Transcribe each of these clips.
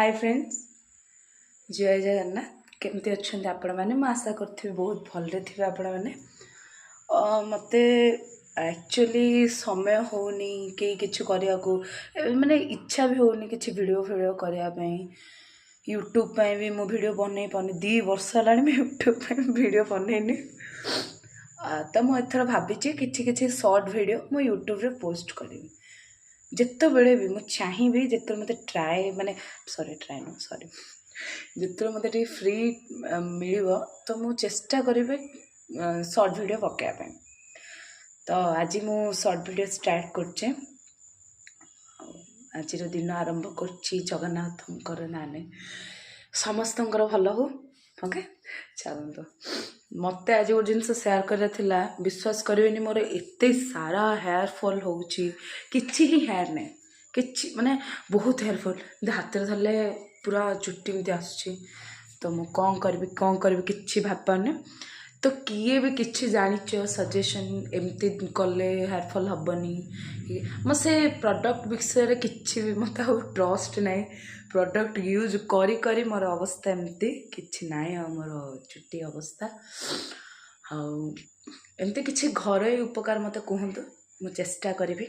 Hi friends, जय जगन्नाथ। केमती अच्छा आपण मैंने आशा करी बहुत भलरे थे आपण मैंने मत एक्चुअली समय होनी कि किसी करने को माने इच्छा भी होनी कि वीडियो करने यूट्यूब पे भी मु वीडियो बनई पानी 2 वर्ष है यूट्यूब पे वीडियो बनईनी तो मुझे भावी कि शॉर्ट वीडियो मु यूट्यूब रे पोस्ट करी जिते बड़े भी मुझे चाहिए जिते मत ट्राए माने ट्राए नो सॉरी जिते मत फ्री मिल तो मु चेष्टा करी शॉर्ट वीडियो पकाइबा तो आज मु शॉर्ट वीडियो स्टार्ट करचे आज दिन आरंभ कर जगन्नाथ नाने समस्त भल हो ओके चलते मत आज गोटे जिन सेयार करा विश्वास करेनि मोर एत सारा हेयर फॉल हो हेयर नहीं कि माने बहुत हेयर फॉल हाथ में धरले पूरा चुट्टी एमती आसुची तो मु कौन करी कि भापाने तो किए भी किसी जानिच सजेशन एमती कले हेयर फॉल हेनी मो से प्रोडक्ट विषय किसी भी मत ट्रस्ट नहीं प्रोडक्ट यूज करी करी मोर अवस्था एमती किसी ना मोर चुट्टी अवस्था एमती किसी घर उपकार मत कहतु मु चेष्टा करी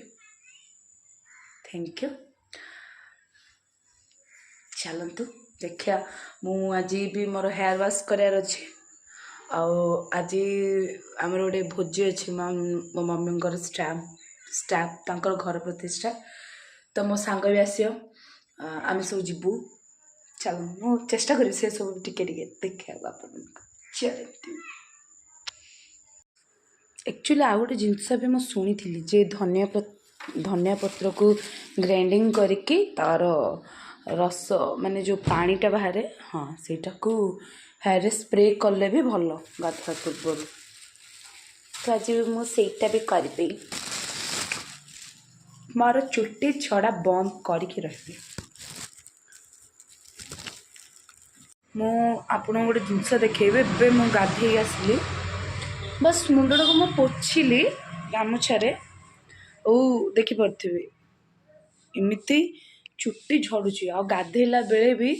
थैंक यू चलतु देखिया मु आज भी मोर हेयर वाश करार अच्छे आज आमर गोटे भोजी अच्छे मो मम्मी स्टाफ तांकर घर प्रतिष्ठा तो मो सांग भी आस आम सब जीवु चल मु चेष्टा करी से सब टिके देखा चलती एक्चुअली आउ गोटे जिनस भी मुझे शुणी थी जे धनिया पत्र को ग्राइंडिंग करके तार रस माने जो पानीटा बाहर हाँ सेटा को हेयर स्प्रे कले भी भल गाधुआ पूर्व तो आज मुझे भी करी मोर चुट्टी छड़ा बंद करके रही मु आपन गोटे जिनस देखेबे मु गाधे आसली बस मुंडटा को मैं पोछिली गामुछारे ओ देखिपे एमती चुट्टी झड़ुची आ गाधेला बेले भी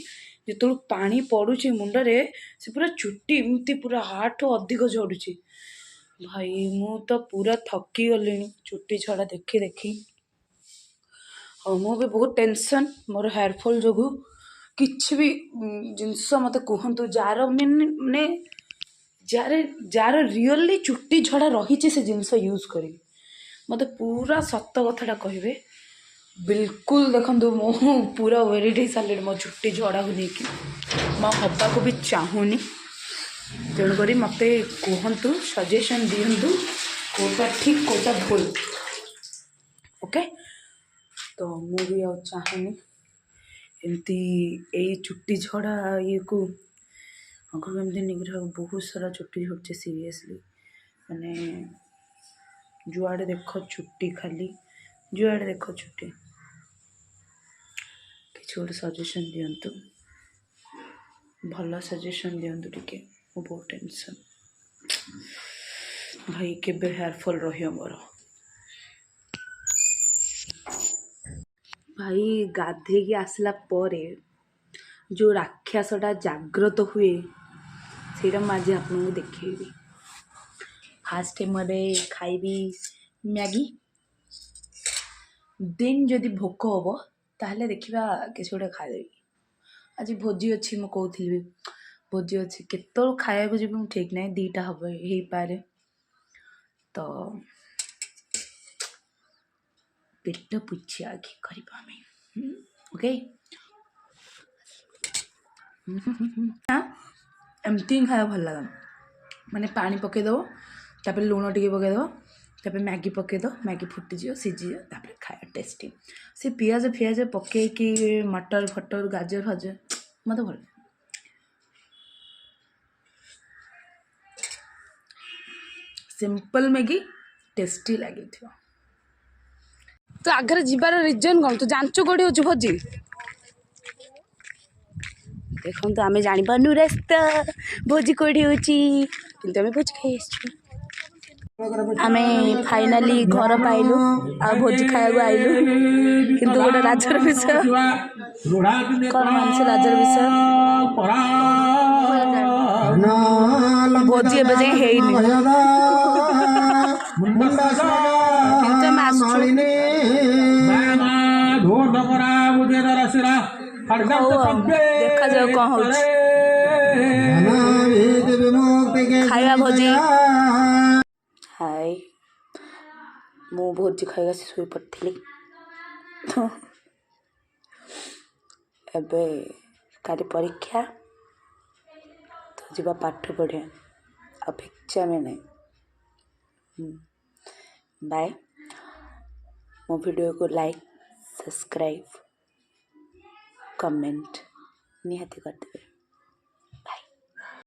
जो पानी पड़ुची मुंडरे से पूरा चुट्टी एमती पूरा हाथ अधिक झड़ुची भाई मु तो पूरा थकी गली चुट्टी छड़ा देखी देखी और मु भी बहुत टेंशन मोर हेयरफॉल जो किसी भी जिनस मत कहतु जार मैंने जार रियली चुट्टी झड़ा रही से जिनस यूज करी मत पूरा सत कथाटा कहे बिल्कुल देखो मो पूरा वेरिड हो सारे मो चुट्टी झड़ा को लेकिन मैं हवा को भी चाहूनी तेणुक मत कहतु सजेशन दिंतु कौटा ठीक कौटा भूल ओके तो मुझे चाहूनी एमती यही चुट्टी झड़ा ये को अगर एमती निग्रह बहुत सारा चुट्टी झड़े सीरियसली माने जुआड़े देख चुट्टी खाली जुआड़े देख चुट्टी किसी गोटे सजेशन दिंतु भल सजेशन दिंतु टिके मो बहुत टेंशन भाई केबे हेयरफॉल रही मोर भाई गाधे की आसला परे जो राक्षसटा जाग्रत हुए से आज आपको देखी फास्ट टाइम खाइबी मैगी दिन जदि भोक हम ताहले देखा किसी गोटे खादेवी आज भोजी अच्छी मुझे कहती भोजी अच्छी केत खाया जी ठीक ना 2टा हम हो पारे तो पेट पुछिया आगे करवा ओके एमती खाया भल लगा माने पानी पकईदेव तापर लुण टे पकईदेव तापर मैगी पकईद मैगी फुटीज सीझी तापर खाया टेस्टी से पियाज फियाज पकईकि मटर फटर गाजर फाजर मत भल सिंपल मैगी टेस्टी लगी तो आगे जीवार रिजन कौन तू जानचु कौटी हो भोजी देखो तो आम जापारू रास्ता भोजी कौटी होती आम भोजी खाई आम फाइनाली घर पाइलु आ भोजी खाया आइलु किंतु गोटे राजर विषय कौन मानसी राजर विषय भोजी एबे जाए हेइनी किंतु मास्टर देखा जाओ कौन हो खाଇବା भोजी हाय मु भोजी खाଇବା से सोई पड़थली एबे काली परीक्षा तो जीवा पाठ पढ़े अब एग्जाम नहीं बाय मो वीडियो को लाइक सब्सक्राइब कमेंट निहाती करते